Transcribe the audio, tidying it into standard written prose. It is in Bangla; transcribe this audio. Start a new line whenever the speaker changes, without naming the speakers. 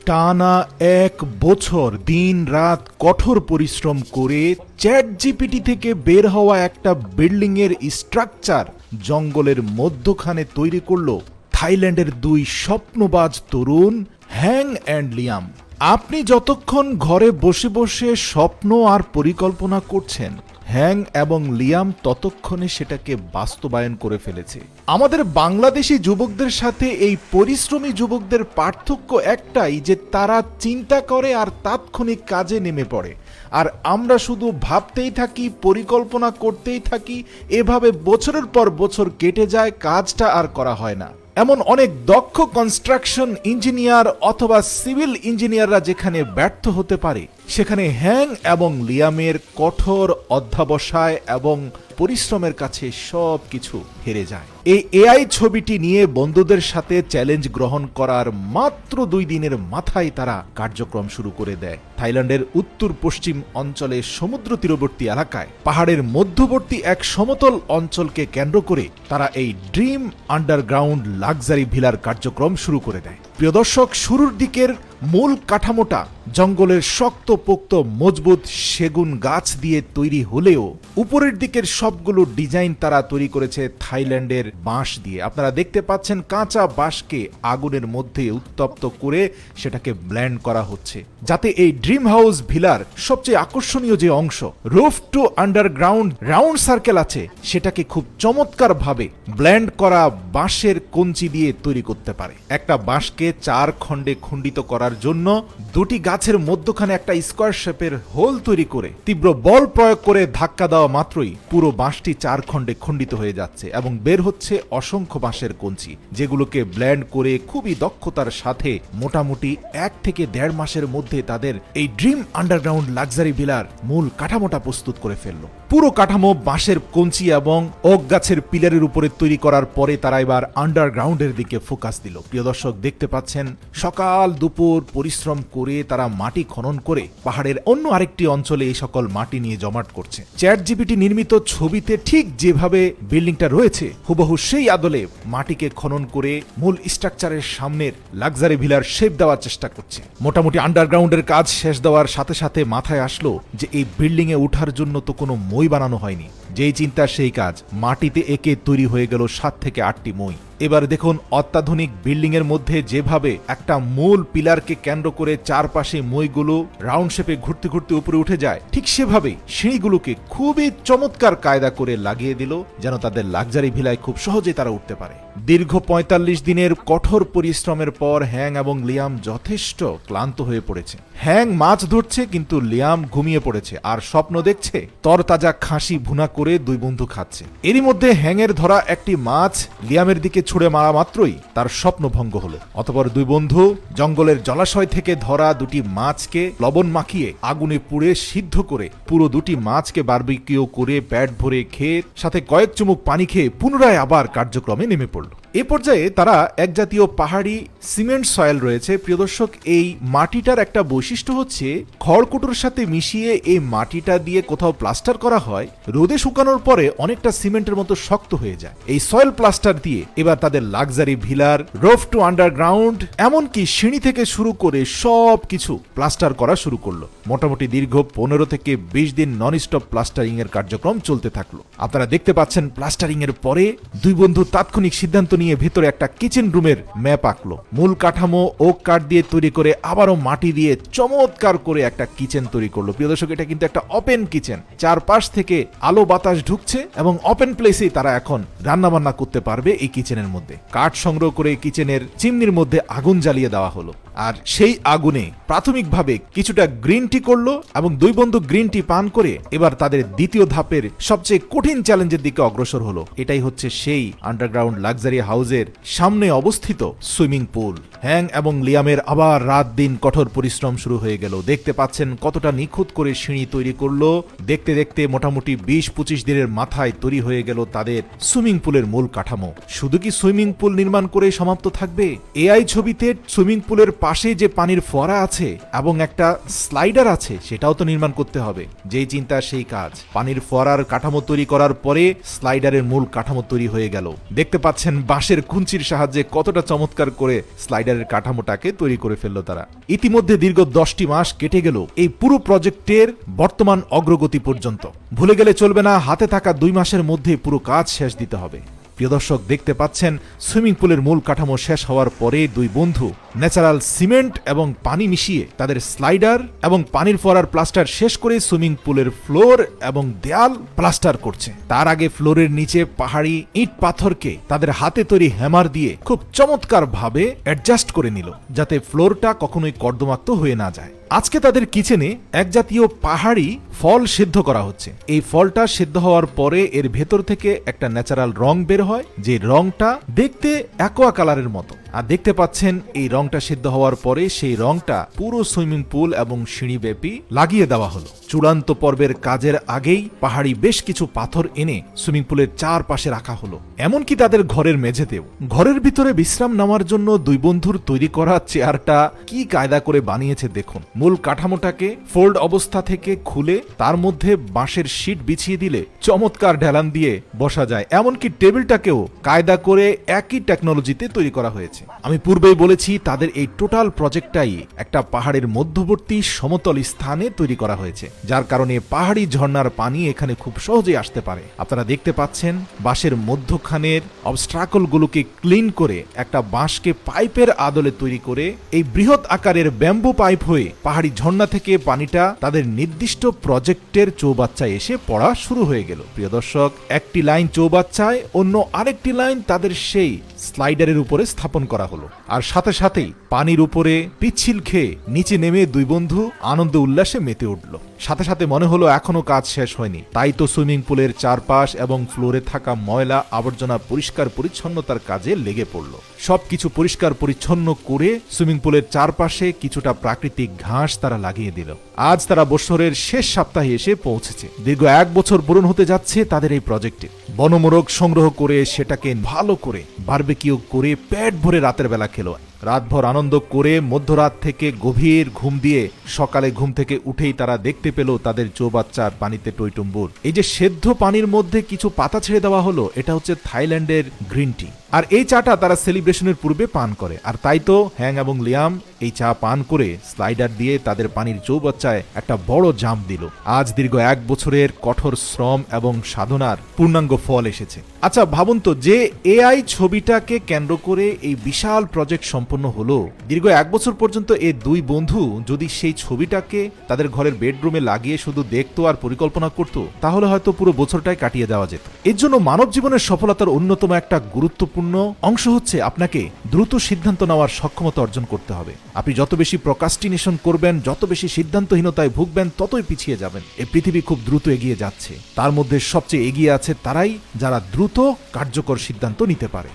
টানা 1 বছর দিন রাত কঠোর পরিশ্রম করে চ্যাট জিপিটি থেকে বের হওয়া একটা বিল্ডিং এর স্ট্রাকচার জঙ্গলের মধ্যখানে তৈরি করলো থাইল্যান্ডের দুই স্বপ্নবাজ তরুণ হ্যাং অ্যান্ড লিয়াম। আপনি যতক্ষণ ঘরে বসে বসে স্বপ্ন আর পরিকল্পনা করছেন, হ্যাং এবং লিয়াম ততক্ষণে সেটাকে বাস্তবায়ন করে ফেলেছে। আমাদের বাংলাদেশি যুবকদের সাথে এই পরিশ্রমী যুবকদের পার্থক্য একটাই, যে তারা চিন্তা করে আর তাৎক্ষণিক কাজে নেমে পড়ে, আর আমরা শুধু ভাবতেই থাকি, পরিকল্পনা করতেই থাকি, এভাবে বছরের পর বছর কেটে যায়, কাজটা আর করা হয় না। এমন অনেক দক্ষ কনস্ট্রাকশন ইঞ্জিনিয়ার অথবা সিভিল ইঞ্জিনিয়াররা যেখানে ব্যর্থ হতে পারে, সেখানে হ্যাং এবং লিয়ামের কঠোর অধ্যবসায় এবং পরিশ্রমের কাছে সব কিছু হেরে যায়। এই এআই ছবিটি নিয়ে বন্ধুদের সাথে চ্যালেঞ্জ গ্রহণ করার মাত্র 2 দিনের মাথায় তারা কার্যক্রম শুরু করে দেয়। থাইল্যান্ডের উত্তর পশ্চিম অঞ্চলে সমুদ্র তীরবর্তী এলাকায় পাহাড়ের মধ্যবর্তী এক সমতল অঞ্চলকে কেন্দ্র করে তারা এই ড্রিম আন্ডারগ্রাউন্ড লাক্সারি ভিলার কার্যক্রম শুরু করে দেয়। প্রিয় দর্শক, শুরুর দিকের মূল কাঠামোটা জঙ্গলের শক্তপোক্ত মজবুত সেগুন গাছ দিয়ে তৈরি হলেও উপরের দিকের সবগুলো ডিজাইন তারা তৈরি করেছে থাইল্যান্ডের বাঁশ দিয়ে। আপনারা দেখতে পাচ্ছেন কাঁচা বাঁশকে আগুনের মধ্যে উত্তপ্ত করে সেটাকে ব্লেন্ড করা হচ্ছে, যাতে এই ড্রিম হাউস ভিলার সবচেয়ে আকর্ষণীয় যে অংশ roof to underground round circle আছে, সেটাকে খুব চমৎকার ভাবে ব্লেন্ড করা বাঁশের কঞ্চি দিয়ে তৈরি করতে পারে। একটা বাঁশকে 4 খণ্ডে খণ্ডিত করার জন্য 2টি গাছের মধ্যখানে একটা স্কোয়ার শেপের হোল তৈরি করে তীব্র বল প্রয়োগ করে ধাক্কা দেওয়া মাত্রই পুরো বাঁশটি 4 খণ্ডে খণ্ডিত হয়ে যাচ্ছে এবং বের হচ্ছে অসংখ্য বাঁশের কঞ্চি, যেগুলোকে ব্লেন্ড করে খুবই দক্ষতার সাথে মোটামুটি 1 থেকে 1.5 মাসের মধ্যে তাদের এই ড্রিম আন্ডারগ্রাউন্ড লাক্সারি ভিলার মূল কাঠামোটা প্রস্তুত করে ফেললো। পুরো কাঠামো বাঁশের কঞ্চি এবং ওক গাছের পিলারের উপরে তৈরি করার পরে তারা এবার আন্ডারগ্রাউন্ডের দিকে ফোকাস দিল। প্রিয় দর্শক, দেখতে পাচ্ছেন সকাল দুপুর পরিশ্রম করে তারা মাটি খনন করে পাহাড়ের অন্য আরেকটি অঞ্চলে এই সকল মাটি নিয়ে জমাট করছে। চ্যাট জিপিটি নির্মিত ছবিতে ঠিক যেভাবে বিল্ডিংটা রয়েছে হুবহু সেই আদলে মাটিকে খনন করে মূল স্ট্রাকচারের সামনের লাক্সারি ভিলার শেপ দেওয়ার চেষ্টা করছে। মোটামুটি আন্ডারগ্রাউন্ডের কাজ শেষ দেওয়ার সাথে সাথে মাথায় আসলো যে এই বিল্ডিং এ ওঠার জন্য তো কোনো মই বানানো হয়নি। যেই চিন্তা সেই কাজ, মাটিতে এঁকে তৈরি হয়ে গেল 7 থেকে 8টি মই। এবার দেখুন, অত্যাধুনিক বিল্ডিং এর মধ্যে যেভাবে একটা মূল পিলারকে কেন্দ্র করে চারপাশে মইগুলো রাউন্ড শেপে ঘুরতে ঘুরতে উপরে উঠে যায়, ঠিক সেভাবেই সিঁড়িগুলোকে খুবই চমৎকার কায়দা করে লাগিয়ে দিল, যেন তাদের লাক্সারি ভিলায় খুব সহজে তারা উঠতে পারে। দীর্ঘ 45 দিনের কঠোর পরিশ্রমের পর হ্যাং এবং লিয়াম যথেষ্ট ক্লান্ত হয়ে পড়েছে। হ্যাং মাছ ধরছে, কিন্তু লিয়াম ঘুমিয়ে পড়েছে আর স্বপ্ন দেখছে তরতাজা খাসি ভুনা করে দুই বন্ধু খাচ্ছে। এরই মধ্যে হ্যাংয়ের ধরা একটি মাছ লিয়ামের দিকে ছুড়ে মারা মাত্রই তার স্বপ্ন ভঙ্গ হলো। অতঃপর দুই বন্ধু জঙ্গলের জলাশয় থেকে ধরা 2টি মাছকে লবণ মাখিয়ে আগুনে পুড়ে সিদ্ধ করে পুরো 2টি মাছকে বারবিকিউ করে পেট ভরে খেয়ে সাথে কয়েক চুমুক পানি খেয়ে পুনরায় আবার কার্যক্রমে নেমে পড়ল। এ পর্যায়ে তারা এক জাতীয় পাহাড়ি সিমেন্ট সয়েল রয়েছে। প্রিয় দর্শক, এই মাটিটার একটা বৈশিষ্ট্য হচ্ছে খড়কুটোর সাথে মিশিয়ে এই মাটিটা দিয়ে কোথাও প্লাস্টার করা হয়, রোদে শুকানোর পরে অনেকটা সিমেন্টের মতো শক্ত হয়ে যায়। এই সয়েল প্লাস্টার দিয়ে এবার তাদের লাক্সারি ভিলার রুফ টু আন্ডারগ্রাউন্ড এমনকি সিঁড়ি থেকে শুরু করে সব কিছু প্লাস্টার করা শুরু করলো। মোটামুটি দীর্ঘ 15 থেকে 20 দিন নন স্টপ প্লাস্টারিং এর কার্যক্রম চলতে থাকলো। আপনারা দেখতে পাচ্ছেন প্লাস্টারিং এর পরে দুই বন্ধু তাৎক্ষণিক সিদ্ধান্ত নিয়ে ভেতরে একটা কিচেন রুমের ম্যাপ আঁকলো। মূল কাঠামো ওক কাঠ দিয়ে তৈরি করে আবারও মাটি দিয়ে চমৎকার করে একটা কিচেন তৈরি করলো। প্রিয় দর্শক, এটা কিন্তু একটা ওপেন কিচেন, চারপাশ থেকে আলো বাতাস ঢুকছে এবং ওপেন প্লেসেই তারা এখন রান্না বান্না করতে পারবে। এই কিচেনের মধ্যে কাঠ সংগ্রহ করে কিচেনের চিমনির মধ্যে আগুন জ্বালিয়ে দেওয়া হলো, আর সেই আগুনে প্রাথমিকভাবে কিছুটা গ্রিন টি করলো এবং দুই বন্ধু গ্রিন টি পান করে এবার তাদের দ্বিতীয় ধাপের সবচেয়ে কঠিন চ্যালেঞ্জের দিকে অগ্রসর হলো। এটাই হচ্ছে সেই আন্ডারগ্রাউন্ড লাক্সারি হাউসের সামনে অবস্থিত সুইমিং পুল। হ্যাং এবং লিয়ামের আবার রাত দিন কঠোর পরিশ্রম শুরু হয়ে গেল। দেখতে পাচ্ছেন কতটা নিখুঁত করে সিঁড়ি তৈরি করলো। দেখতে দেখতে মোটামুটি 20-25 দিনের মাথায় তৈরি হয়ে গেল তাদের সুইমিং পুলের মূল কাঠামো। শুধু কি সুইমিং পুল নির্মাণ করে সমাপ্ত থাকবে? এআই ছবিতে সুইমিং পুলের পাশে যে পানির ফোয়ারা আছে এবং একটা স্লাইডার আছে সেটাও তো নির্মাণ করতে হবে। যেই চিন্তা সেই কাজ। পানির ফোয়ারার কাঠামো তৈরি করার পরে স্লাইডারের মূল কাঠামো তৈরি হয়ে গেল। দেখতে পাচ্ছেন বাঁশের কুঞ্চির সাহায্যে কতটা চমৎকার করে স্লাইডারের কাঠামোটাকে তৈরি করে ফেললো তারা। ইতিমধ্যে দীর্ঘ 10টি মাস কেটে গেল এই পুরো প্রজেক্টের বর্তমান অগ্রগতি পর্যন্ত। ভুলে গেলে চলবে না, হাতে থাকা 2 মাসের মধ্যে পুরো কাজ শেষ দিতে হবে। প্রিয় দর্শক, দেখতে পাচ্ছেন সুইমিং পুলের মূল কাঠামো শেষ হওয়ার পরে দুই বন্ধু ন্যাচারাল সিমেন্ট এবং পানি মিশিয়ে তাদের স্লাইডার এবং পানির ফোয়ারার প্লাস্টার শেষ করে সুইমিং পুলের ফ্লোর এবং দেয়াল প্লাস্টার করছে। তার আগে ফ্লোরের নিচে পাহাড়ি ইট পাথরকে তাদের হাতে তৈরি হ্যামার দিয়ে খুব চমৎকার ভাবে অ্যাডজাস্ট করে নিল, যাতে ফ্লোরটা কখনোই কর্দমাক্ত হয়ে না যায়। আজকে তাদের কিচেনে এক জাতীয় পাহাড়ি ফল সিদ্ধ করা হচ্ছে। এই ফলটা সিদ্ধ হওয়ার পরে এর ভেতর থেকে একটা ন্যাচারাল রং বের হয়, যে রংটা দেখতে অ্যাকোয়া কালারের মতো। আর দেখতে পাচ্ছেন এই রংটা সিদ্ধ হওয়ার পরে সেই রংটা পুরো সুইমিং পুল এবং সিঁড়িব্যাপী লাগিয়ে দেওয়া হলো। চূড়ান্ত পর্বের কাজের আগেই পাহাড়ি বেশ কিছু পাথর এনে সুইমিং পুলের চারপাশে রাখা হলো, এমনকি তাদের ঘরের মেঝেতেও। ঘরের ভিতরে বিশ্রাম নেওয়ার জন্য দুই বন্ধুর তৈরি করা চেয়ারটা কি কায়দা করে বানিয়েছে দেখুন। মূল কাঠামোটাকে ফোল্ড অবস্থা থেকে খুলে তার মধ্যে বাঁশের শীট বিছিয়ে দিলে চমৎকার ঢেলান দিয়ে বসা যায়। এমনকি টেবিলটাকেও কায়দা করে একই টেকনোলজিতে তৈরি করা হয়েছে। আমি পূর্বেই বলেছি তাদের এই টোটাল প্রজেক্টটাই একটা পাহাড়ের মধ্যবর্তী সমতল স্থানে তৈরি করা হয়েছে, যার কারণে পাহাড়ি ঝর্ণার পানি এখানে খুব সহজেই আসতে পারে। আপনারা দেখতে পাচ্ছেন বাঁশের মধ্যখানের অবস্ট্রাকল গুলোকে ক্লিন করে একটা বাঁশকে পাইপের আদলে তৈরি করে এই বৃহৎ আকারের ব্যাম্বু পাইপ হয়ে পাহাড়ি ঝর্ণা থেকে পানিটা তাদের নির্দিষ্ট প্রজেক্টের চৌবাচ্চায় এসে পড়া শুরু হয়ে গেল। প্রিয় দর্শক, একটি লাইন চৌবাচ্চায়, অন্য আরেকটি লাইন তাদের সেই স্লাইডারের উপরে স্থাপন করা হলো। আর সাথে সাথেই পানির উপরে পিচ্ছিল খেয়ে নিচে নেমে দুই বন্ধু আনন্দ উল্লাসে মেতে উঠল। সাথে সাথে মনে হলো এখনো কাজ শেষ হয়নি, তাই তো সুইমিং পুলের চারপাশ এবং ফ্লোরে থাকা ময়লা আবর্জনা পরিষ্কার পরিচ্ছন্নতার কাজে লেগে পড়ল। সবকিছু পরিষ্কার পরিচ্ছন্ন করে সুইমিং পুলের চারপাশে কিছুটা প্রাকৃতিক ঘাস তারা লাগিয়ে দিল। আজ তারা বছরের শেষ সপ্তাহে এসে পৌঁছেছে। দীর্ঘ 1 বছর পূরণ হতে যাচ্ছে তাদের এই প্রজেক্টে। বনমোরগ সংগ্রহ করে সেটাকে ভালো করে বারবিকিউ করে পেট ভরে রাতের বেলা খেলো। রাতভর আনন্দ করে মধ্যরাত থেকে গভীর ঘুম দিয়ে সকালে ঘুম থেকে উঠেই তারা দেখতে পেল তাদের চৌবাচ্চার পানিতে টইটুম্বুর। এই যে সেদ্ধ পানির মধ্যে কিছু পাতা ছেড়ে দেওয়া হলো, এটা হচ্ছে থাইল্যান্ডের গ্রিন টি। আর এই চাটা তারা সেলিব্রেশনের পূর্বে পান করে। আর তাই তো হ্যাং এবং লিয়াম এই চা পান করে স্লাইডার দিয়ে তাদের পানির চৌবাচ্চায় একটা বড় জাম্প দিল। আজ দীর্ঘ 1 বছরের কঠোর শ্রম এবং সাধনার পূর্ণাঙ্গ ফল এসেছে। আচ্ছা ভাবুন তো, যে এআই ছবিটাকে কেন্দ্র করে এই বিশাল প্রজেক্ট সম্পন্ন হলো, দীর্ঘ 1 বছর পর্যন্ত এই দুই বন্ধু যদি সেই ছবিটাকে তাদের ঘরের বেডরুমে লাগিয়ে শুধু দেখতো আর পরিকল্পনা করতো, তাহলে হয়তো পুরো বছরটাই কাটিয়ে দেওয়া যেত। এর জন্য মানব জীবনের সফলতার অন্যতম একটা গুরুত্বপূর্ণ অংশ হচ্ছে আপনাকে দ্রুত সিদ্ধান্ত নেওয়ার সক্ষমতা অর্জন করতে হবে। আপনি যত বেশি প্রোক্রাস্টিনেশন করবেন, যত বেশি সিদ্ধান্তহীনতায় ভুগবেন, ততই পিছিয়ে যাবেন। এই পৃথিবী খুব দ্রুত এগিয়ে যাচ্ছে, তার মধ্যে সবচেয়ে এগিয়ে আছে তারাই যারা দ্রুত কার্যকর সিদ্ধান্ত নিতে পারে।